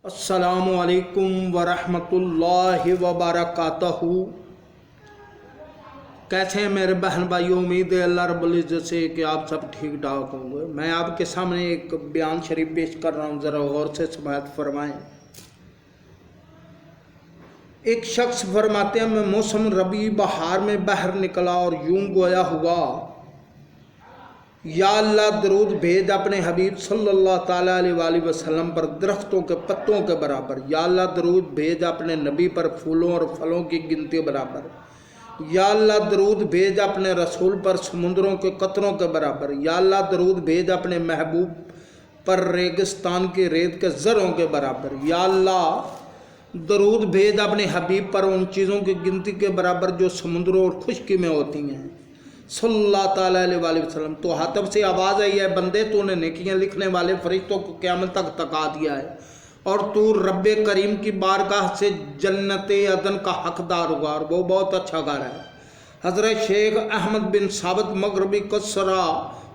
अस्सलामु अलैकुम वरहमतुल्लाहि वबरकातहू। कैसे हैं मेरे बहन भाइयों, उम्मीद है अल्लाह रब्बुल इज़्ज़त से कि आप सब ठीक ठाक होंगे। मैं आपके सामने एक बयान शरीफ पेश कर रहा हूँ, ज़रा गौर से समाअत फरमाएँ। एक शख्स फरमाते हैं, मैं मौसम रबी बहार में बाहर निकला और यूं गोया हुआ, या अल्लाह दरूद भेज अपने हबीब सल्लल्लाहु ताला अलैहि वसल्लम पर दरख्तों के पत्तों के बराबर। या अल्लाह दरूद भेज अपने नबी पर फूलों और फलों की गिनती बराबर। या अल्लाह दरूद भेज अपने रसूल पर समुद्रों के कतरों के बराबर। या अल्लाह दरूद भेज अपने महबूब पर रेगिस्तान की रेत के ज़रों के बराबर। या अल्लाह दरूद भेज अपने हबीब पर उन चीज़ों की गिनती के बराबर जो समुद्रों और खुश्की में होती हैं सल्लल्लाहु ताला अलैहि वसल्लम। तो हाथब से आवाज़ आई है, बंदे तूने नेकियां लिखने वाले फरिश्तों को क़यामत तक तका दिया है और तू रब्बे करीम की बारगाह से जन्नत अदन का हकदार हुआ, और वो बहुत अच्छा घर है। हज़रत शेख अहमद बिन साबित मगरबी कसरा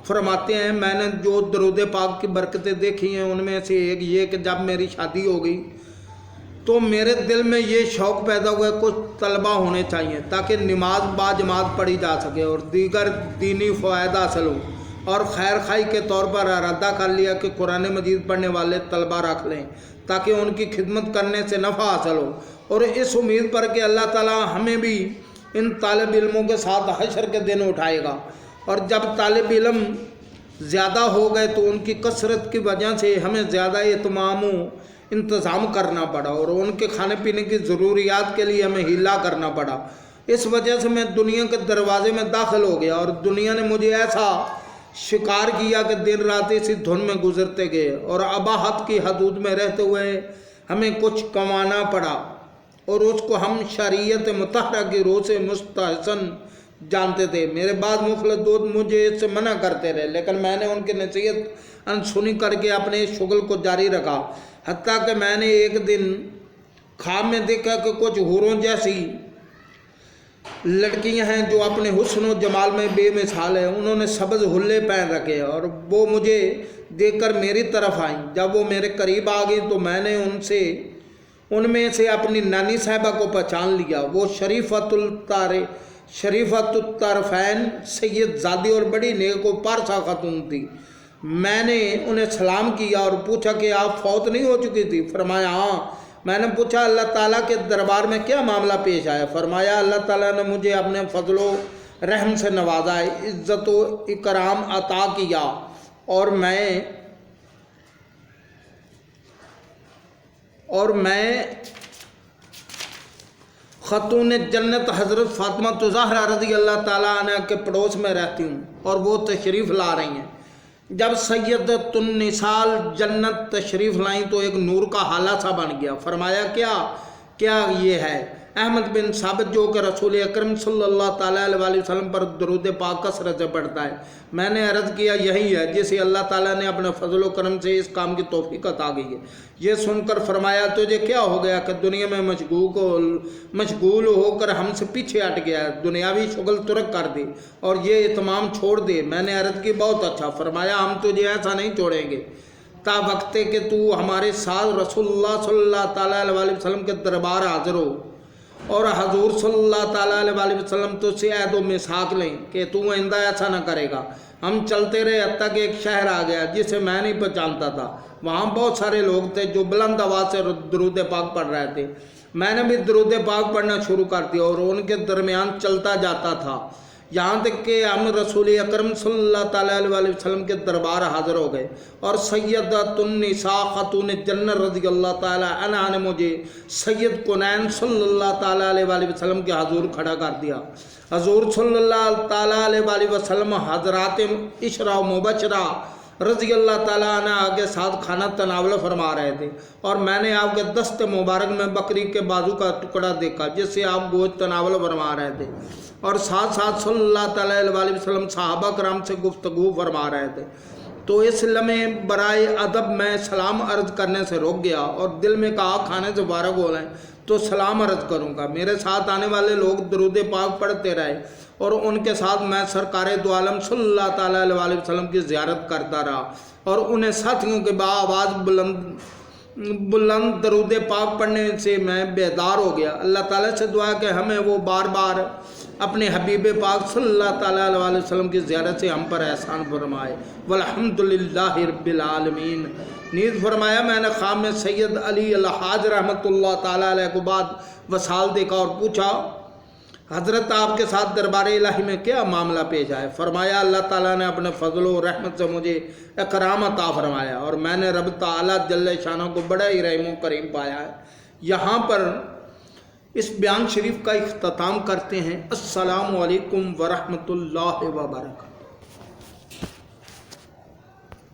फरमाते हैं, मैंने जो दरूद पाक की बरकतें देखी हैं उनमें से एक ये कि जब मेरी शादी हो गई तो मेरे दिल में ये शौक़ पैदा हुआ, कुछ तलबा होने चाहिए ताकि नमाज बाजमात पढ़ी जा सके और दीगर दीनी फ़वाइद हासिल हो। और खैर खाई के तौर पर इरादा कर लिया कि कुरान मजीद पढ़ने वाले तलबा रख लें ताकि उनकी खिदमत करने से नफ़ा हासिल हो। और इस उम्मीद पर कि अल्लाह ताला हमें भी इन तालिब इल्मों के साथ हशर के दिन उठाएगा। और जब तालिब इल्म ज़्यादा हो गए तो उनकी कसरत की वजह से हमें ज़्यादा एहतमाम इंतज़ाम करना पड़ा और उनके खाने पीने की ज़रूरियात के लिए हमें हीला करना पड़ा। इस वजह से मैं दुनिया के दरवाज़े में दाखिल हो गया और दुनिया ने मुझे ऐसा शिकार किया कि दिन रात इसी धुन में गुजरते गए और अबाहत की हदूद में रहते हुए हमें कुछ कमाना पड़ा और उसको हम शरीयत मुतहरा की रोह से मुस्तहसन जानते थे। मेरे बाद मुखलिस दोस्त मुझे इससे मना करते रहे, लेकिन मैंने उनकी नसीहत अनसुनी करके अपने इस शुगल को जारी रखा। हत्ता कि मैंने एक दिन ख्वाब में देखा कि कुछ हूरों जैसी लड़कियां हैं जो अपने हुस्न और जमाल में बेमिसाल है। उन्होंने सब्ज़ हुल्ले पहन रखे और वो मुझे देखकर मेरी तरफ आईं। जब वो मेरे करीब आ गई तो मैंने उनमें से अपनी नानी साहिबा को पहचान लिया। वो शरीफतुल तरफ़ैन सैयद ज़ादी और बड़ी नेक व पारसा खातून थी। मैंने उन्हें सलाम किया और पूछा कि आप फौत नहीं हो चुकी थी? फरमाया हाँ। मैंने पूछा अल्लाह ताला के दरबार में क्या मामला पेश आया? फरमाया अल्लाह ताला ने मुझे अपने फजलो रहम से नवाजा है, इज़्ज़त व इकराम अता किया और मैं ख़तून जन्नत हज़रत फ़ातिमा ज़हरा रज़ी अल्लाह ताला अन्हा के पड़ोस में रहती हूँ और वो तशरीफ़ ला रही हैं। जब सैयदतुन्निसाल जन्नत तशरीफ़ लाई तो एक नूर का हाला सा बन गया। फरमाया क्या ये है? अहमद बिन साबित जो कि रसूल अकरम सल्लल्लाहु ताला अलैहि वसल्लम पर दरूद पाक कसरत से पढ़ता है। मैंने अर्ज़ किया यही है जिसे अल्लाह ताला ने अपने फजल व करम से इस काम की तौफीक अता की है। ये सुनकर फरमाया तुझे क्या हो गया कि दुनिया में मशगूल होकर हमसे पीछे हट गया है? दुनियावी शुगल तुरक कर दे और ये इत्माम छोड़ दे। मैंने अर्ज़ की बहुत अच्छा। फरमाया हम तुझे ऐसा नहीं छोड़ेंगे ता वक्ते कि तू हमारे साथ रसूलुल्लाह सल्लल्लाहु ताला अलैहि वसल्लम के दरबार हाज़िर हो और हजूर सल्लल्लाहु ताला अलैहि वसल्लम तो से अहद व मिसाक लें कि तू आइंदा ऐसा न करेगा। हम चलते रहे हत्ता कि एक शहर आ गया जिसे मैं नहीं पहचानता था। वहाँ बहुत सारे लोग थे जो बुलंद आवाज़ से दरूद पाक पढ़ रहे थे। मैंने भी दरूद पाक पढ़ना शुरू कर दिया और उनके दरमियान चलता जाता था, यहाँ तक कि हम रसूल अकरम सल्लल्लाहु ताला अलैहि वसल्लम के दरबार हाज़िर हो गए और सैयदतुन्निसा खातून जन्नत रज़ी अल्लाह ताला अन्हा ने मुझे सैयद कुनैन सल्लल्लाहु ताला अलैहि वसल्लम के हजूर खड़ा कर दिया। हजूर सल्लल्लाहु ताला अलैहि वसल्लम हज़रात इशरा मुबशरा रज़ी अल्लाह ताला अन्हा के साथ खाना तनावल फरमा रहे थे और मैंने आपके दस्त मुबारक में बकरी के बाजू का टुकड़ा देखा जिससे आप गोश्त तनावल फरमा रहे थे और साथ साथ सल्लल्लाहु ताला अलैहि वसल्लम सहाबा कराम से गुफ्तगू फरमा रहे थे। तो इस लम्हे बराए अदब मैं सलाम अर्ज़ करने से रुक गया और दिल में कहा खाने से फारग हो रहे हैं तो सलाम अर्ज़ करूँगा। मेरे साथ आने वाले लोग दरूद पाक पढ़ते रहे और उनके साथ मैं सरकार दो आलम सल्लल्लाहु ताला अलैहि वसल्लम की ज़ियारत करता रहा और उन्हें साथियों के बाआवाज़ बुलंद बुलंद दरूद पाक पढ़ने से मैं बेदार हो गया। अल्लाह ताला से दुआ कि हमें वो बार बार अपने हबीब पाक सल्लल्लाहु अलैहि वसल्लम की ज़ियारत से हम पर एहसान फरमाए। वल्हम्दुलिल्लाहि रब्बिल आलमीन। नीज़ फरमाया मैंने ख्वाब में सैयद अली अलहाज रहमतुल्लाह ताला अलैह को बाद वसाल देखा और पूछा हज़रत आपके साथ दरबार इलाही में क्या मामला पेश आए। फरमाया अल्लाह ताला ने अपने फजल और रहमत से मुझे इकराम अता फरमाया और मैंने रब ताला जल्ल शाना को बड़ा ही रहम करीम पाया है। यहाँ पर इस बयान शरीफ का इख्तिताम करते हैं। अस्सलामु अलैकुम व रहमतुल्लाहि व बरकातहू।